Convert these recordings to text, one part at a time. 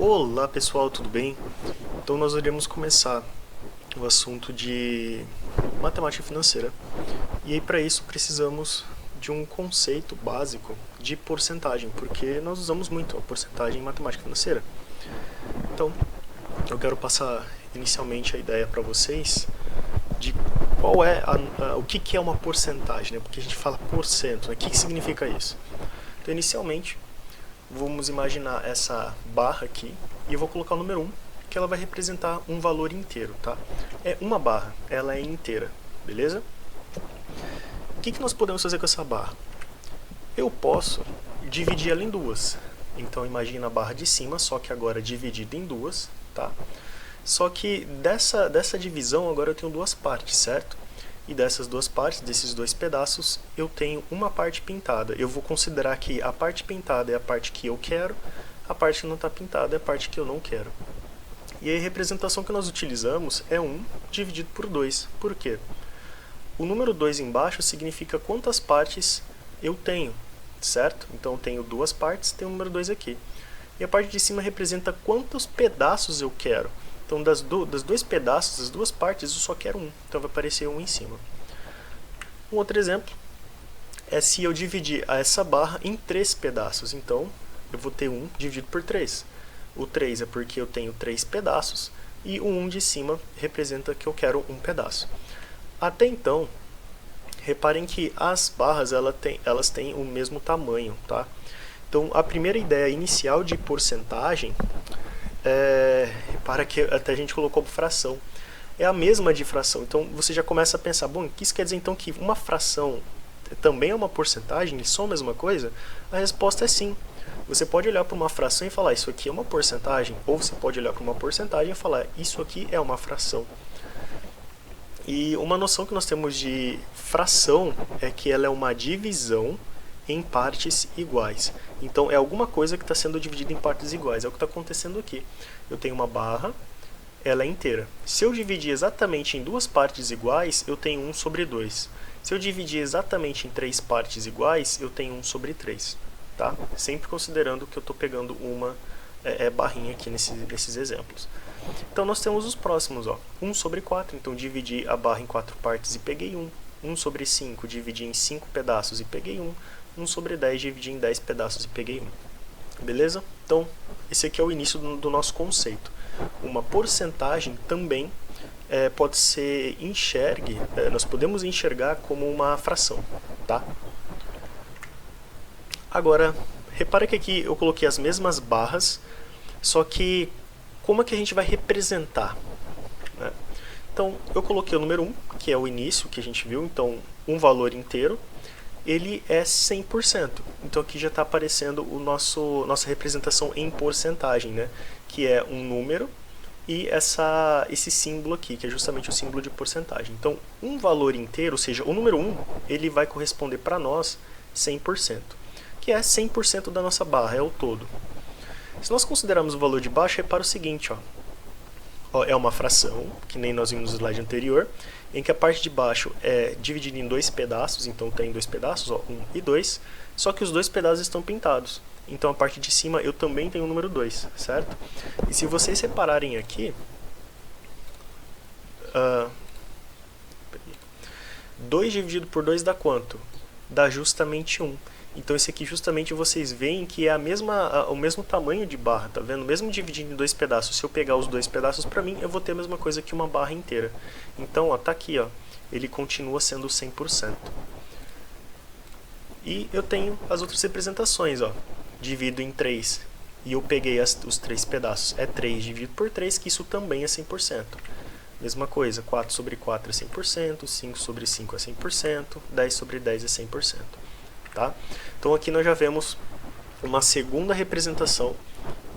Olá pessoal, tudo bem? Então nós iremos começar o assunto de matemática financeira. E aí para isso precisamos de um conceito básico de porcentagem, porque nós usamos muito a porcentagem em matemática financeira. Então, eu quero passar inicialmente a ideia para vocês de qual é o que é uma porcentagem, né? Porque a gente fala porcento, né? O que significa isso? Então, inicialmente, vamos imaginar essa barra aqui e eu vou colocar o número 1, que ela vai representar um valor inteiro, tá? É uma barra, ela é inteira, beleza? O que nós podemos fazer com essa barra? Eu posso dividir ela em duas. Então imagina a barra de cima, só que agora dividida em duas, tá? Só que dessa divisão agora eu tenho duas partes, certo? E dessas duas partes, desses dois pedaços, eu tenho uma parte pintada. Eu vou considerar que a parte pintada é a parte que eu quero, a parte que não está pintada é a parte que eu não quero. E a representação que nós utilizamos é 1 dividido por 2. Por quê? O número 2 embaixo significa quantas partes eu tenho, certo? Então eu tenho duas partes, tem o número 2 aqui. E a parte de cima representa quantos pedaços eu quero. Então, dos dois pedaços, das duas partes, eu só quero um. Então, vai aparecer um em cima. Um outro exemplo é se eu dividir essa barra em 3 pedaços. Então, eu vou ter 1 dividido por 3. O 3 é porque eu tenho 3 pedaços. E o 1 de cima representa que eu quero um pedaço. Até então, reparem que as barras elas têm o mesmo tamanho, tá? Então, a primeira ideia inicial de porcentagem repara que até a gente colocou fração. É a mesma de fração. Então você já começa a pensar, bom, isso quer dizer então que uma fração também é uma porcentagem? Eles são a mesma coisa? A resposta é sim. Você pode olhar para uma fração e falar, isso aqui é uma porcentagem, ou você pode olhar para uma porcentagem e falar, isso aqui é uma fração. E uma noção que nós temos de fração é que ela é uma divisão em partes iguais. Então é alguma coisa que está sendo dividida em partes iguais. É o que está acontecendo aqui. Eu tenho uma barra, ela é inteira. Se eu dividir exatamente em duas partes iguais, eu tenho 1 sobre 2. Se eu dividir exatamente em 3 partes iguais, eu tenho 1 sobre 3. Tá? Sempre considerando que eu estou pegando uma barrinha aqui nesses exemplos. Então nós temos os próximos. 1 sobre 4. Então dividi a barra em 4 partes e peguei 1. 1 sobre 5, dividi em 5 pedaços e peguei 1. 1 sobre 10, dividi em 10 pedaços e peguei 1. Beleza? Então, esse aqui é o início do nosso conceito. Uma porcentagem também pode ser nós podemos enxergar como uma fração, tá? Agora, repara que aqui eu coloquei as mesmas barras, só que como é que a gente vai representar? Né? Então, eu coloquei o número 1, que é o início que a gente viu, então um valor inteiro, ele é 100%. Então aqui já está aparecendo nossa representação em porcentagem, né? Que é um número e esse símbolo aqui, que é justamente o símbolo de porcentagem. Então, um valor inteiro, ou seja, o número 1, ele vai corresponder para nós 100%, que é 100% da nossa barra, é o todo. Se nós considerarmos o valor de baixo, repara o seguinte, é uma fração, que nem nós vimos no slide anterior, em que a parte de baixo é dividida em 2 pedaços, então tem 2 pedaços, 1 e 2, só que os 2 pedaços estão pintados. Então a parte de cima eu também tenho o número 2, certo? E se vocês repararem aqui, 2 dividido por 2 dá quanto? Dá justamente 1. Então esse aqui justamente vocês veem que é o mesmo tamanho de barra, tá vendo? Mesmo dividindo em 2 pedaços, se eu pegar os 2 pedaços para mim, eu vou ter a mesma coisa que uma barra inteira. Então, tá aqui, ele continua sendo 100%. E eu tenho as outras representações, divido em 3 e eu peguei os 3 pedaços. É 3 dividido por 3, que isso também é 100%. Mesma coisa, 4 sobre 4 é 100%, 5 sobre 5 é 100%, 10 sobre 10 é 100%. Tá? Então aqui nós já vemos uma segunda representação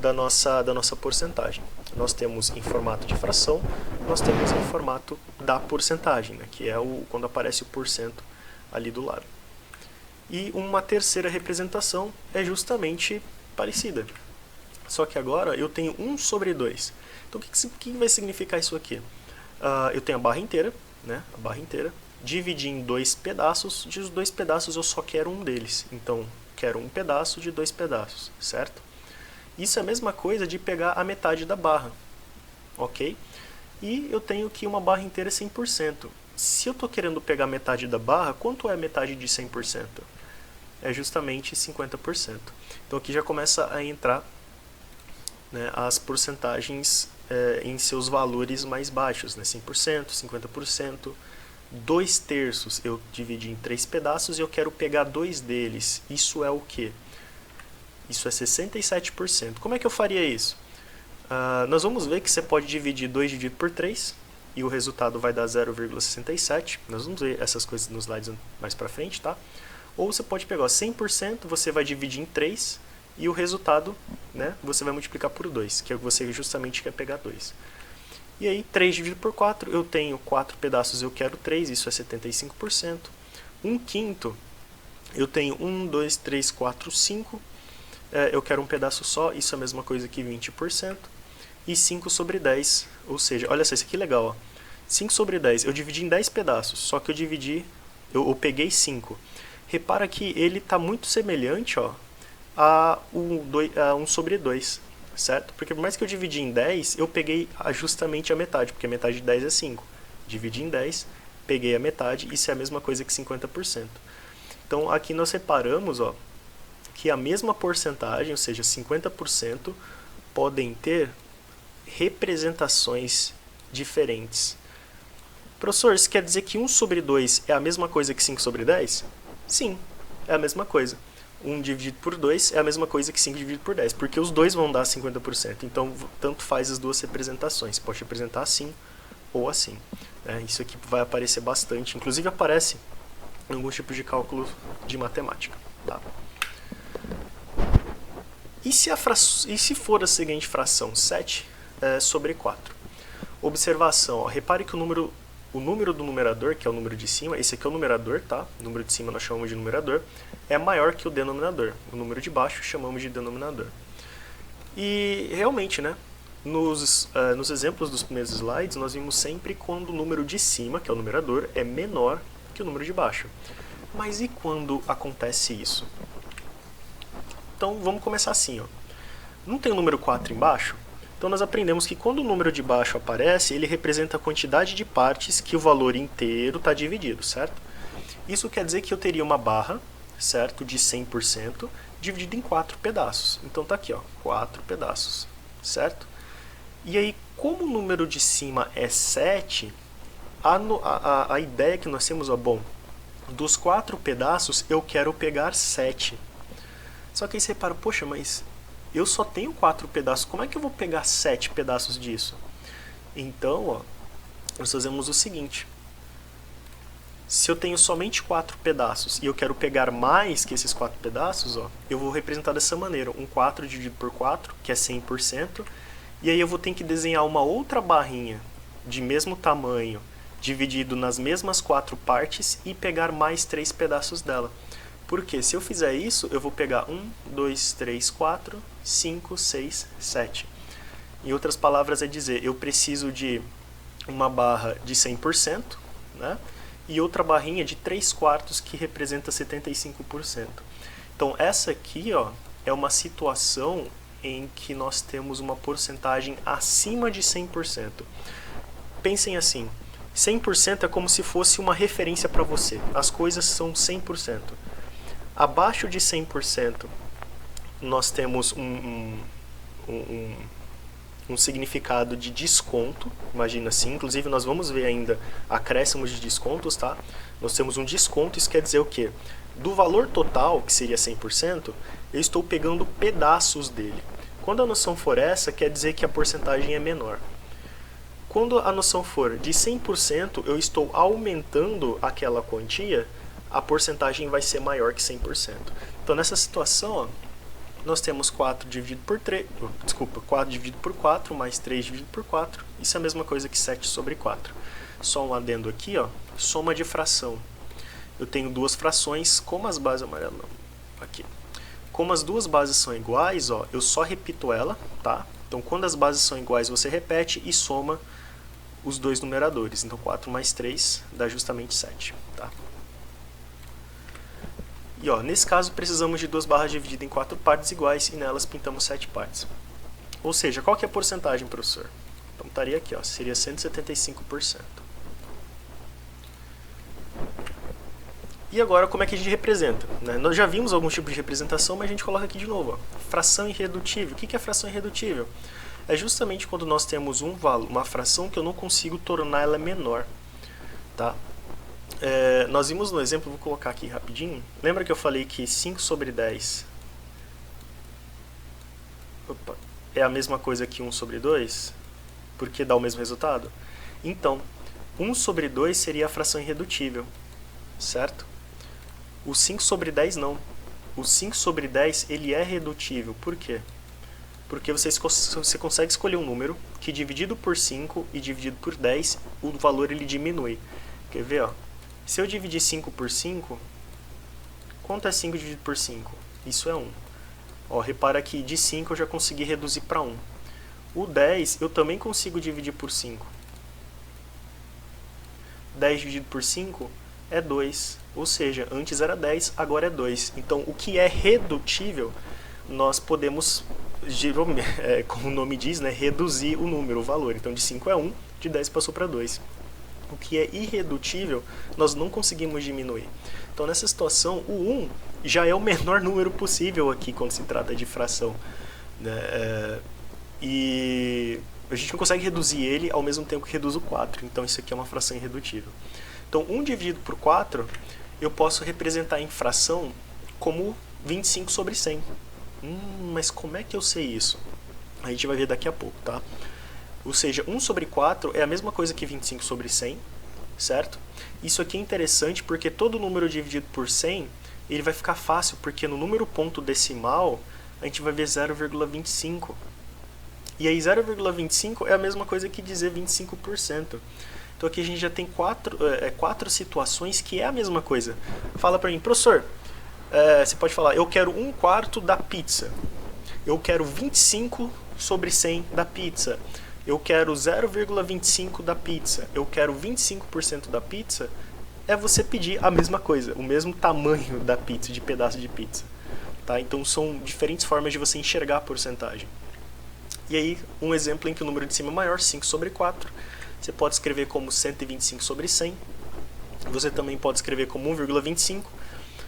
da nossa porcentagem. Nós temos em formato de fração, nós temos em formato da porcentagem, né, que é quando aparece o porcento ali do lado. E uma terceira representação é justamente parecida. Só que agora eu tenho 1 sobre 2. Então o que vai significar isso aqui? Eu tenho a barra inteira, né, dividi em 2 pedaços, de os 2 pedaços eu só quero um deles, então quero um pedaço de 2 pedaços, certo? Isso é a mesma coisa de pegar a metade da barra, ok? E eu tenho que uma barra inteira é 100%. Se eu estou querendo pegar metade da barra, quanto é metade de 100%? É justamente 50%. Então aqui já começa a entrar, né, as porcentagens em seus valores mais baixos, né, 100%, 50%, 2/3 eu dividi em 3 pedaços e eu quero pegar 2 deles. Isso é o quê? Isso é 67%. Como é que eu faria isso? Nós vamos ver que você pode dividir 2 dividido por 3 e o resultado vai dar 0,67. Nós vamos ver essas coisas nos slides mais pra frente, tá? Ou você pode pegar 100%, você vai dividir em 3 e o resultado, né, você vai multiplicar por 2, que é o que você justamente quer pegar 2. E aí 3 dividido por 4, eu tenho 4 pedaços, eu quero 3, isso é 75%. 1/5, eu tenho 1, 2, 3, 4, 5. Eu quero um pedaço só, isso é a mesma coisa que 20%. E 5/10, ou seja, olha só, isso aqui é legal, ó. 5/10, eu dividi em 10 pedaços, só que eu peguei 5. Repara que ele está muito semelhante, ó, a 1/2, certo? Porque por mais que eu dividi em 10, eu peguei justamente a metade, porque a metade de 10 é 5. Dividi em 10, peguei a metade, isso é a mesma coisa que 50%. Então aqui nós separamos, ó, que a mesma porcentagem, ou seja, 50%, podem ter representações diferentes. Professor, isso quer dizer que 1/2 é a mesma coisa que 5/10? Sim, é a mesma coisa. 1 dividido por 2 é a mesma coisa que 5 dividido por 10, porque os dois vão dar 50%. Então, tanto faz as duas representações. Pode representar assim ou assim. Isso aqui vai aparecer bastante. Inclusive, aparece em alguns tipos de cálculo de matemática. Tá? E se for a seguinte fração, 7/4? Observação, ó, repare que o número do numerador, que é o número de cima, esse aqui é o numerador, tá? O número de cima nós chamamos de numerador, é maior que o denominador. O número de baixo chamamos de denominador. E realmente, né? Nos exemplos dos primeiros slides, nós vimos sempre quando o número de cima, que é o numerador, é menor que o número de baixo. Mas e quando acontece isso? Então vamos começar assim, ó. Não tem o número 4 embaixo? Então nós aprendemos que quando o número de baixo aparece, ele representa a quantidade de partes que o valor inteiro está dividido, certo? Isso quer dizer que eu teria uma barra, certo, de 100%, dividida em 4 pedaços. Então tá aqui, ó, 4 pedaços, certo? E aí, como o número de cima é 7, a ideia que nós temos, ó, bom, dos 4 pedaços eu quero pegar 7. Só que aí você repara, poxa, mas eu só tenho 4 pedaços, como é que eu vou pegar 7 pedaços disso? Então, ó, nós fazemos o seguinte. Se eu tenho somente 4 pedaços e eu quero pegar mais que esses 4 pedaços, ó, eu vou representar dessa maneira. Um 4 dividido por 4, que é 100%, e aí eu vou ter que desenhar uma outra barrinha de mesmo tamanho, dividido nas mesmas 4 partes e pegar mais 3 pedaços dela. Porque se eu fizer isso, eu vou pegar 1, 2, 3, 4, 5, 6, 7. Em outras palavras, é dizer, eu preciso de uma barra de 100%, né? E outra barrinha de 3/4, que representa 75%. Então, essa aqui, ó, é uma situação em que nós temos uma porcentagem acima de 100%. Pensem assim, 100% é como se fosse uma referência para você. As coisas são 100%. Abaixo de 100%, nós temos um significado de desconto, imagina assim, inclusive nós vamos ver ainda acréscimos de descontos, tá? Nós temos um desconto, isso quer dizer o quê? Do valor total, que seria 100%, eu estou pegando pedaços dele. Quando a noção for essa, quer dizer que a porcentagem é menor. Quando a noção for de 100%, eu estou aumentando aquela quantia, a porcentagem vai ser maior que 100%. Então, nessa situação, ó, nós temos 4 dividido por 3, 4 dividido por 4, mais 3 dividido por 4. Isso é a mesma coisa que 7/4. Só um adendo aqui, ó, soma de fração. Eu tenho duas frações, como as bases amarelas, aqui. Como as duas bases são iguais, ó, eu só repito ela, tá? Então, quando as bases são iguais, você repete e soma os dois numeradores. Então, 4 mais 3 dá justamente 7, tá? E ó, nesse caso precisamos de duas barras divididas em 4 partes iguais e nelas pintamos 7 partes. Ou seja, qual que é a porcentagem, professor? Então estaria aqui, ó, seria 175%. E agora como é que a gente representa? Né? Nós já vimos alguns tipos de representação, mas a gente coloca aqui de novo. Ó. Fração irredutível. O que é fração irredutível? É justamente quando nós temos uma fração que eu não consigo tornar ela menor. Tá? Nós vimos no exemplo, vou colocar aqui rapidinho. Lembra que eu falei que 5 sobre 10 é a mesma coisa que 1 sobre 2? Porque dá o mesmo resultado? Então, 1 sobre 2 seria a fração irredutível, certo? O 5 sobre 10 não. O 5 sobre 10 ele é redutível. Por quê? Porque você consegue escolher um número que dividido por 5 e dividido por 10, o valor ele diminui. Quer ver? Ó? Se eu dividir 5 por 5, quanto é 5 dividido por 5? Isso é 1. Ó, repara que de 5 eu já consegui reduzir para 1. O 10 eu também consigo dividir por 5. 10 dividido por 5 é 2. Ou seja, antes era 10, agora é 2. Então, o que é redutível, nós podemos, como o nome diz, né, reduzir o número, o valor. Então, de 5 é 1, de 10 passou para 2. O que é irredutível, nós não conseguimos diminuir. Então, nessa situação, o 1 já é o menor número possível aqui, quando se trata de fração. Né? E a gente não consegue reduzir ele ao mesmo tempo que reduz o 4. Então, isso aqui é uma fração irredutível. Então, 1 dividido por 4, eu posso representar em fração como 25 sobre 100. Mas como é que eu sei isso? A gente vai ver daqui a pouco, tá? Ou seja, 1 sobre 4 é a mesma coisa que 25 sobre 100, certo? Isso aqui é interessante porque todo número dividido por 100, ele vai ficar fácil, porque no número ponto decimal, a gente vai ver 0,25. E aí 0,25 é a mesma coisa que dizer 25%. Então aqui a gente já tem quatro situações que é a mesma coisa. Fala pra mim, professor, você pode falar, eu quero 1/4 da pizza. Eu quero 25 sobre 100 da pizza. Eu quero 0,25 da pizza. Eu quero 25% da pizza. É você pedir a mesma coisa, o mesmo tamanho da pizza, de pedaço de pizza. Tá? Então são diferentes formas de você enxergar a porcentagem. E aí, um exemplo em que o número de cima é maior, 5 sobre 4. Você pode escrever como 125 sobre 100. Você também pode escrever como 1,25.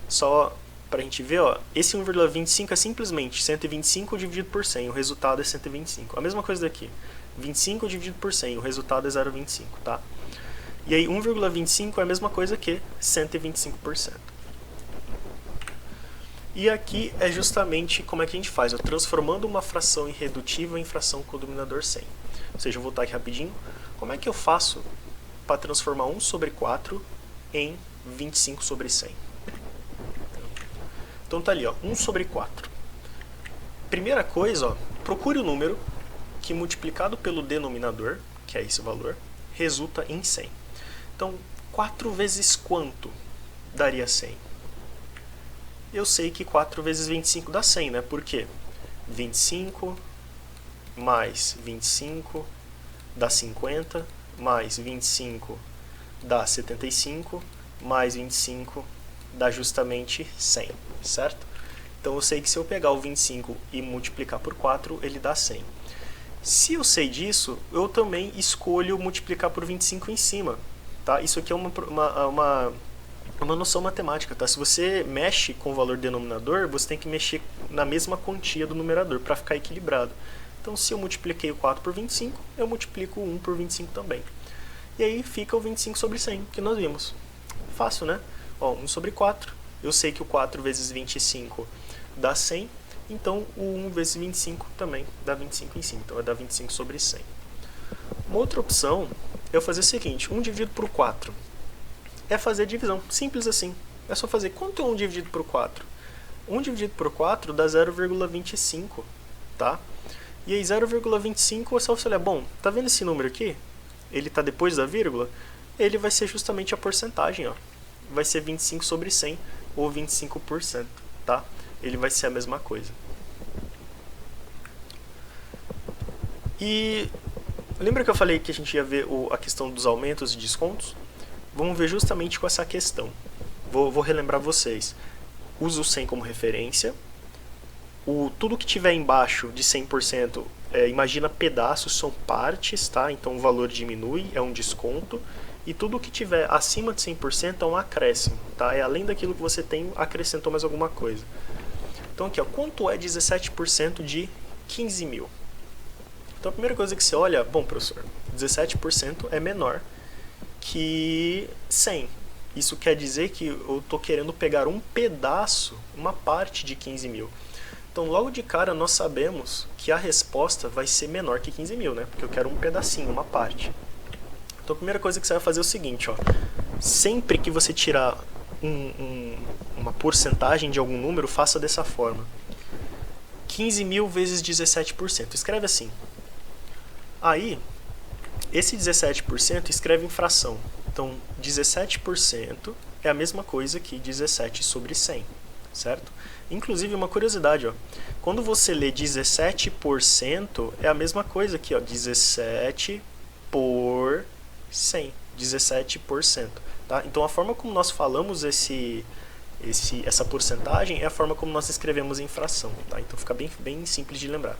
Só para a gente ver, ó, esse 1,25 é simplesmente 125 dividido por 100. O resultado é 125. A mesma coisa daqui. 25 dividido por 100. O resultado é 0,25. Tá? E aí 1,25 é a mesma coisa que 125%. E aqui é justamente como é que a gente faz, ó, transformando uma fração irredutível em fração com o denominador 100. Ou seja, eu vou voltar aqui rapidinho. Como é que eu faço para transformar 1 sobre 4 em 25 sobre 100? Então tá ali, ó, 1 sobre 4. Primeira coisa, ó, procure o número que multiplicado pelo denominador, que é esse valor, resulta em 100. Então, 4 vezes quanto daria 100? Eu sei que 4 vezes 25 dá 100, né? Por quê? 25 mais 25 dá 50, mais 25 dá 75, mais 25 dá justamente 100, certo? Então eu sei que se eu pegar o 25 e multiplicar por 4, ele dá 100. Se eu sei disso, eu também escolho multiplicar por 25 em cima, tá? Isso aqui é uma noção matemática, tá? Se você mexe com o valor denominador, você tem que mexer na mesma quantia do numerador para ficar equilibrado. Então, se eu multipliquei o 4 por 25, eu multiplico o 1 por 25 também. E aí fica o 25 sobre 100, que nós vimos. Fácil, né? Ó, 1 sobre 4. Eu sei que o 4 vezes 25 dá 100, então o 1 vezes 25 também dá 25 em cima. Então, vai dar 25 sobre 100. Uma outra opção é eu fazer o seguinte, 1 dividido por 4. É fazer divisão, simples assim. É só fazer, quanto é 1 dividido por 4? 1 dividido por 4 dá 0,25, tá? E aí 0,25 é só você olhar, bom, tá vendo esse número aqui? Ele está depois da vírgula? Ele vai ser justamente a porcentagem, ó. Vai ser 25 sobre 100 ou 25%, tá? Ele vai ser a mesma coisa. E lembra que eu falei que a gente ia ver a questão dos aumentos e descontos? Vamos ver justamente com essa questão. Vou relembrar vocês. usa o 100 como referência. Tudo que tiver embaixo de 100%, imagina pedaços, são partes, tá? Então o valor diminui, é um desconto. E tudo que tiver acima de 100% é um acréscimo, tá? É além daquilo que você tem, acrescentou mais alguma coisa. Então aqui, ó, quanto é 17% de 15 mil? Então a primeira coisa que você olha, bom professor, 17% é menor que 100. Isso quer dizer que eu estou querendo pegar um pedaço, uma parte de 15 mil. Então logo de cara nós sabemos que a resposta vai ser menor que 15 mil, né? Porque eu quero um pedacinho, uma parte. Então a primeira coisa que você vai fazer é o seguinte, ó. Sempre que você tirar uma porcentagem de algum número, faça dessa forma. 15 mil vezes 17%. Escreve assim. Aí, esse 17% escreve em fração. Então, 17% é a mesma coisa que 17 sobre 100, certo? Inclusive, uma curiosidade, ó. Quando você lê 17%, é a mesma coisa aqui, ó. 17 por 100. 17%. Tá? Então, a forma como nós falamos essa porcentagem é a forma como nós escrevemos em fração. Tá? Então, fica bem simples de lembrar.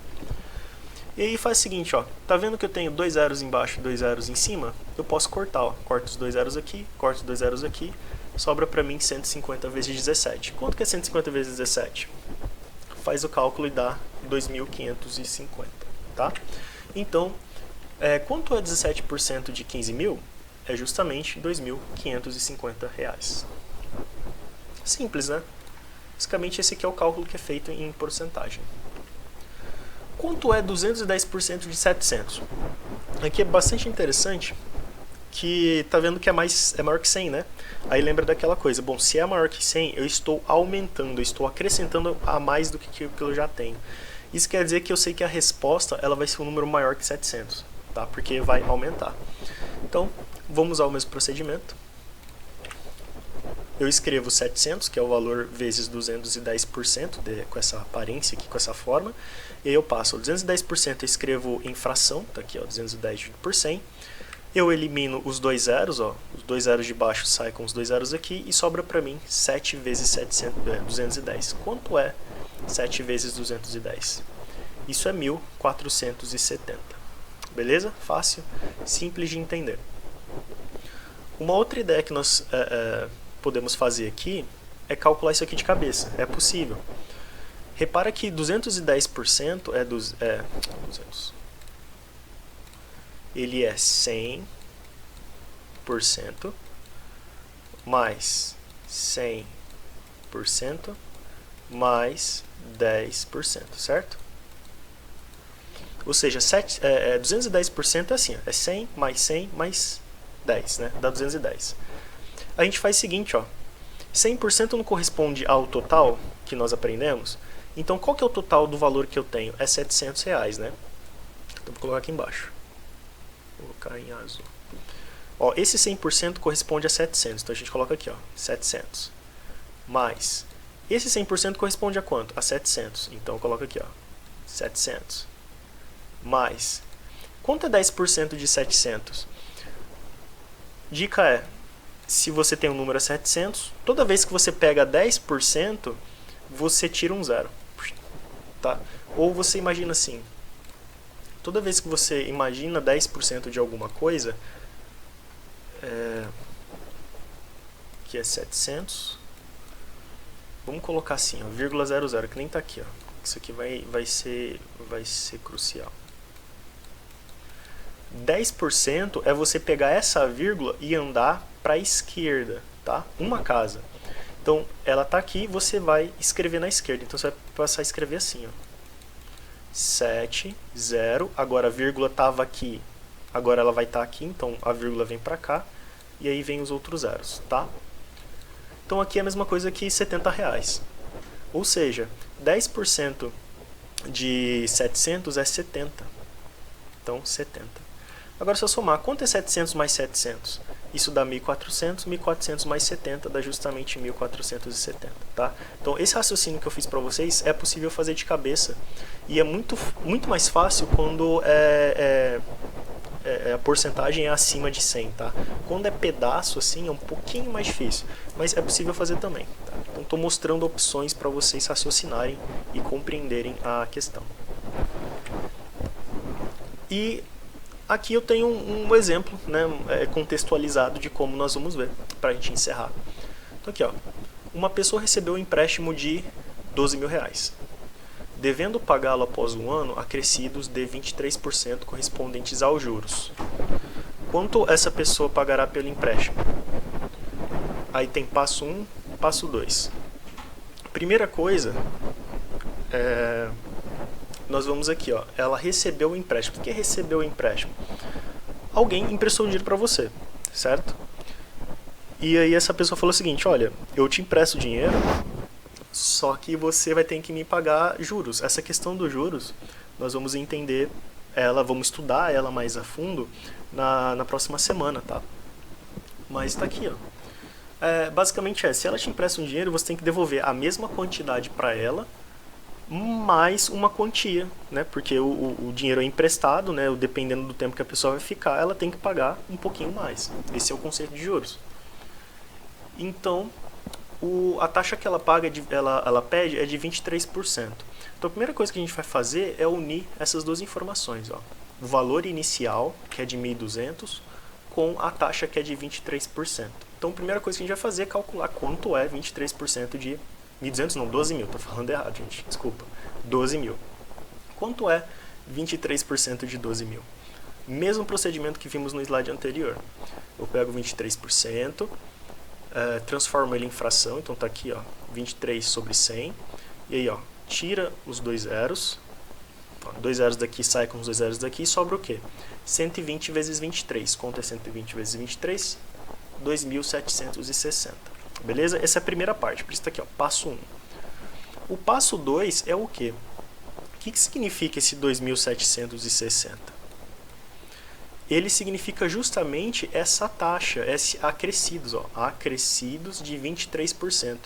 E aí faz o seguinte, ó, tá vendo que eu tenho 2 zeros embaixo e 2 zeros em cima? Eu posso cortar, ó, corto os 2 zeros aqui, corto os 2 zeros aqui, sobra pra mim 150 vezes 17. Quanto que é 150 vezes 17? Faz o cálculo e dá 2.550, tá? Então, quanto é 17% de 15 mil? É justamente R$2.550. Simples, né? Basicamente esse aqui é o cálculo que é feito em porcentagem. Quanto é 210% de 700? Aqui é bastante interessante que tá vendo que é maior que 100, né? Aí lembra daquela coisa, bom, se é maior que 100, eu estou aumentando, eu estou acrescentando a mais do que eu já tenho. Isso quer dizer que eu sei que a resposta ela vai ser um número maior que 700, tá? Porque vai aumentar. Então, vamos usar o mesmo procedimento. Eu escrevo 700, que é o valor vezes 210%, com essa aparência aqui, com essa forma. E aí eu passo 210%, eu escrevo em fração, tá aqui, ó, 210 por 100. Eu elimino os 2 zeros, ó, os 2 zeros de baixo saem com os 2 zeros aqui e sobra para mim 7 vezes 210. Quanto é 7 vezes 210? Isso é 1.470. Beleza? Fácil, simples de entender. Uma outra ideia que nós podemos fazer aqui é calcular isso aqui de cabeça. É possível. Repara que 210% ele é 100% mais 100% mais 10%, certo? Ou seja, 210% é assim, ó, é 100 mais 100 mais 10, né? Dá 210. A gente faz o seguinte, ó, 100% não corresponde ao total que nós aprendemos, então qual que é o total do valor que eu tenho? É R$700, né? Então vou colocar aqui embaixo. Vou colocar em azul. Ó, esse 100% corresponde a 700, então a gente coloca aqui, ó, 700. Mais, esse 100% corresponde a quanto? A 700, então eu coloco aqui, ó, 700. Mais, quanto é 10% de 700? Dica é, se você tem um número a 700, toda vez que você pega 10%, você tira um zero. Tá? Ou você imagina assim, toda vez que você imagina 10% de alguma coisa, que é 700, vamos colocar assim, ó, 0,00, que nem está aqui. Ó. Isso aqui vai ser crucial. 10% é você pegar essa vírgula e andar para a esquerda, tá? Uma casa. Então, ela está aqui, você vai escrever na esquerda. Então, você vai passar a escrever assim, ó. 7, 0. Agora a vírgula estava aqui, agora ela vai estar aqui, então a vírgula vem para cá. E aí vem os outros zeros, tá? Então, aqui é a mesma coisa que R$70. Ou seja, 10% de 700 é 70. Então, 70. Agora, se eu somar, quanto é 700 mais 700? Isso dá 1.400, 1.400 mais 70 dá justamente 1.470, tá? Então, esse raciocínio que eu fiz para vocês é possível fazer de cabeça. E é muito mais fácil quando a porcentagem é acima de 100, tá? Quando é pedaço, assim, é um pouquinho mais difícil. Mas é possível fazer também, tá? Então, estou mostrando opções para vocês raciocinarem e compreenderem a questão. E aqui eu tenho um exemplo, né, contextualizado de como nós vamos ver, para a gente encerrar. Então aqui, ó, uma pessoa recebeu um empréstimo de 12 mil reais, devendo pagá-lo após um ano acrescidos de 23% correspondentes aos juros. Quanto essa pessoa pagará pelo empréstimo? Aí tem passo 1, passo 2. Primeira coisa, nós vamos aqui, ó, ela recebeu o empréstimo. O que é recebeu o empréstimo? Alguém emprestou dinheiro para você, certo? E aí essa pessoa falou o seguinte, olha, eu te empresto dinheiro, só que você vai ter que me pagar juros. Essa questão dos juros, nós vamos entender ela, vamos estudar ela mais a fundo na próxima semana, tá? Mas tá aqui, ó. Basicamente se ela te empresta um dinheiro, você tem que devolver a mesma quantidade para ela, mais uma quantia, né? Porque o dinheiro é emprestado, né? Dependendo do tempo que a pessoa vai ficar, ela tem que pagar um pouquinho mais. Esse é o conceito de juros. Então, a taxa que ela paga, ela pede é de 23%. Então, a primeira coisa que a gente vai fazer é unir essas duas informações, ó. O valor inicial, que é de 1.200, com a taxa que é de 23%. Então, a primeira coisa que a gente vai fazer é calcular quanto é 23% de 1.200, não, 12 mil, tô falando errado, gente, desculpa, 12 mil. Quanto é 23% de 12 mil? Mesmo procedimento que vimos no slide anterior. Eu pego 23%, transformo ele em fração, então tá aqui, ó, 23 sobre 100, e aí, ó, tira os dois zeros, ó, dois zeros daqui sai com os dois zeros daqui, e sobra o quê? 120 vezes 23, quanto é 120 vezes 23? 2.760. Beleza? Essa é a primeira parte, por isso tá aqui, ó, passo 1. O passo 2 é o quê? O que significa esse 2.760? Ele significa justamente essa taxa, esse acrescidos, ó, acrescidos de 23%.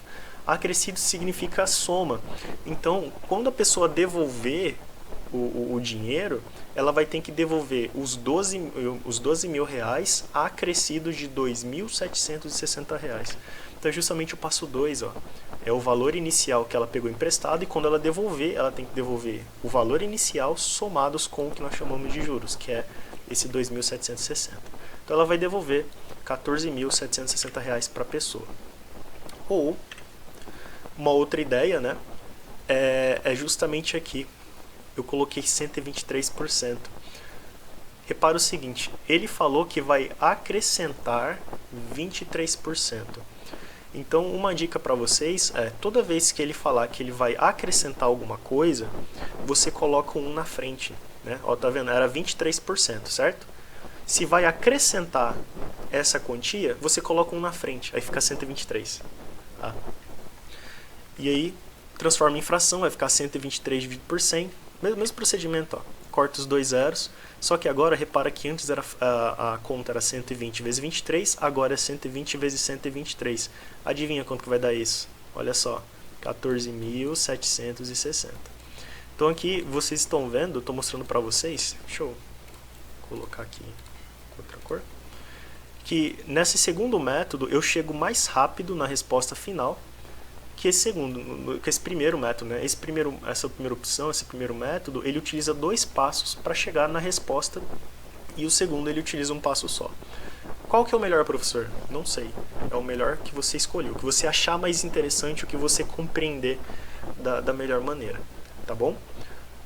Acrescidos significa a soma. Então, quando a pessoa devolver o dinheiro, ela vai ter que devolver os 12 mil reais acrescidos de 2.760 reais. Então, é justamente o passo 2, ó, é o valor inicial que ela pegou emprestado, e quando ela devolver, ela tem que devolver o valor inicial somados com o que nós chamamos de juros, que é esse 2.760. Então, ela vai devolver 14.760 reais para a pessoa. Ou, uma outra ideia, né, é justamente aqui. Eu coloquei 123%. Repara o seguinte, ele falou que vai acrescentar 23%. Então, uma dica para vocês é, toda vez que ele falar que ele vai acrescentar alguma coisa, você coloca um na frente, né? Ó, tá vendo? Era 23%, certo? Se vai acrescentar essa quantia, você coloca um na frente, aí fica 123. Tá? E aí, transforma em fração, vai ficar 123 dividido por 100. Mesmo procedimento, ó. Corta os dois zeros, só que agora repara que antes a conta era 120 vezes 23, agora é 120 vezes 123. Adivinha quanto que vai dar isso? Olha só, 14.760. Então aqui vocês estão vendo, eu estou mostrando para vocês, deixa eu colocar aqui outra cor, que nesse segundo método eu chego mais rápido na resposta final que esse primeiro método, né? Essa primeira opção, esse primeiro método, ele utiliza 2 passos para chegar na resposta, e o segundo ele utiliza um passo só. Qual que é o melhor, professor? Não sei. É o melhor que você escolheu, o que você achar mais interessante, o que você compreender da melhor maneira, tá bom?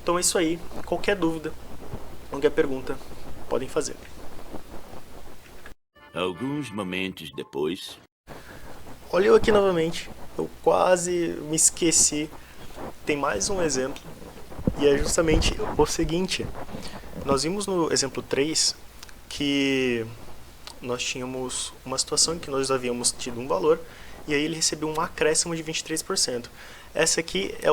Então é isso aí. Qualquer dúvida, qualquer pergunta, podem fazer. Alguns momentos depois. Olha eu aqui novamente. Eu quase me esqueci. Tem mais um exemplo. E é justamente o seguinte. Nós vimos no exemplo 3 que nós tínhamos uma situação em que nós havíamos tido um valor e aí ele recebeu um acréscimo de 23%. Essa aqui é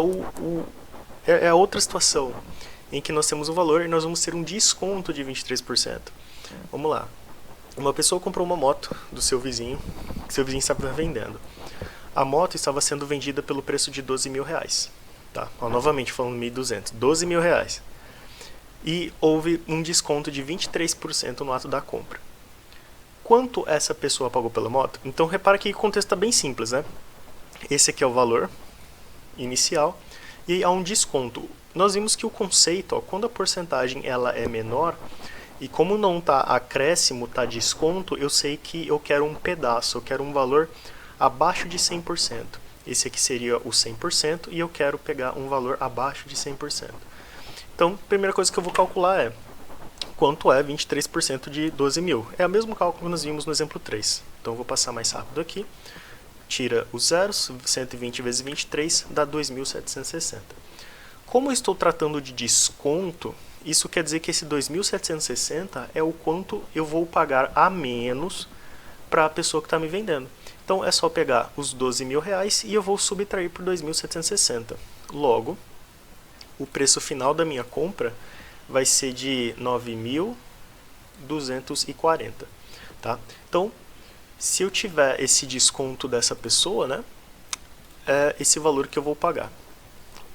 a outra situação em que nós temos um valor e nós vamos ter um desconto de 23%. Vamos lá. Uma pessoa comprou uma moto do seu vizinho, que seu vizinho estava vendendo. A moto estava sendo vendida pelo preço de 12 mil reais. Tá? Ó, novamente falando 1.200, 12 mil reais. E houve um desconto de 23% no ato da compra. Quanto essa pessoa pagou pela moto? Então repara que o contexto está bem simples, né? Esse aqui é o valor inicial. E aí há um desconto. Nós vimos que o conceito, ó, quando a porcentagem ela é menor, e como não está acréscimo, está desconto, eu sei que eu quero um pedaço, eu quero um valor abaixo de 100%. Esse aqui seria o 100% e eu quero pegar um valor abaixo de 100%. Então, a primeira coisa que eu vou calcular é quanto é 23% de 12 mil. É o mesmo cálculo que nós vimos no exemplo 3. Então, eu vou passar mais rápido aqui. Tira os zeros, 120 vezes 23 dá 2.760. Como eu estou tratando de desconto, isso quer dizer que esse 2.760 é o quanto eu vou pagar a menos para a pessoa que está me vendendo. Então é só pegar os 12 mil reais e eu vou subtrair por 2.760. Logo, o preço final da minha compra vai ser de 9.240. Tá? Então, se eu tiver esse desconto dessa pessoa, né, é esse valor que eu vou pagar.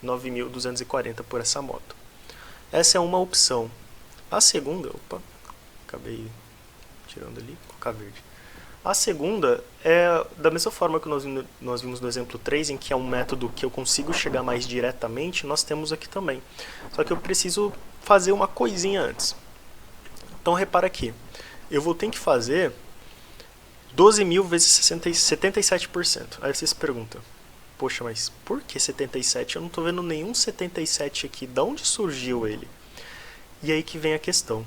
9.240 por essa moto. Essa é uma opção. A segunda, acabei tirando ali, colocar verde. A segunda é da mesma forma que nós vimos no exemplo 3, em que é um método que eu consigo chegar mais diretamente, nós temos aqui também. Só que eu preciso fazer uma coisinha antes. Então repara aqui, eu vou ter que fazer 12 mil vezes 77%. Aí você se pergunta, poxa, mas por que 77? Eu não estou vendo nenhum 77 aqui. De onde surgiu ele? E aí que vem a questão.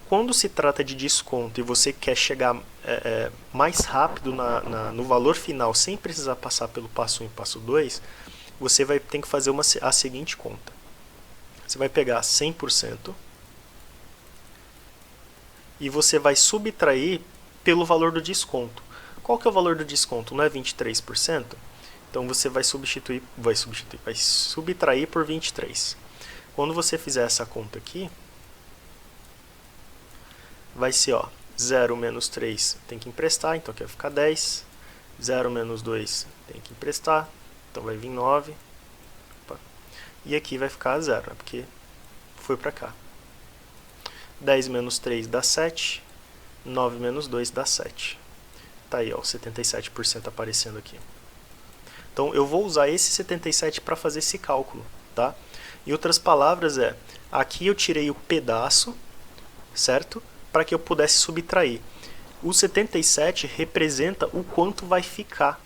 Quando se trata de desconto e você quer chegar mais rápido no valor final, sem precisar passar pelo passo 1 e passo 2, você vai ter que fazer a seguinte conta. Você vai pegar 100% e você vai subtrair pelo valor do desconto. Qual que é o valor do desconto? Não é 23%? Então você vai subtrair por 23. Quando você fizer essa conta aqui, vai ser, ó, 0 menos 3 tem que emprestar, então aqui vai ficar 10. 0 menos 2 tem que emprestar, então vai vir 9. Opa. E aqui vai ficar 0, né, porque foi para cá. 10 menos 3 dá 7. 9 menos 2 dá 7. Tá aí, ó, 77% aparecendo aqui. Então eu vou usar esse 77 para fazer esse cálculo, tá? Em outras palavras aqui eu tirei o pedaço, certo? Para que eu pudesse subtrair. O 77 representa o quanto vai ficar.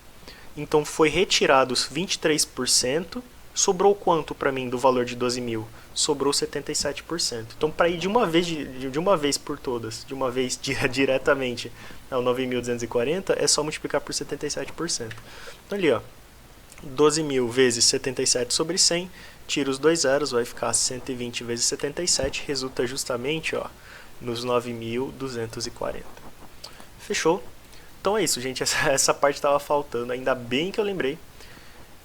Então foi retirado os 23%, sobrou quanto para mim do valor de 12 mil? Sobrou 77%. Então para ir de uma vez por todas, de uma vez diretamente ao 9.240, é só multiplicar por 77%. Então ali, ó, 12 mil vezes 77 sobre 100, tira os dois zeros, vai ficar 120 vezes 77, resulta justamente, ó, nos 9.240. Fechou? Então é isso, gente. Essa parte estava faltando. Ainda bem que eu lembrei.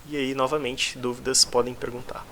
E aí, novamente, dúvidas podem perguntar.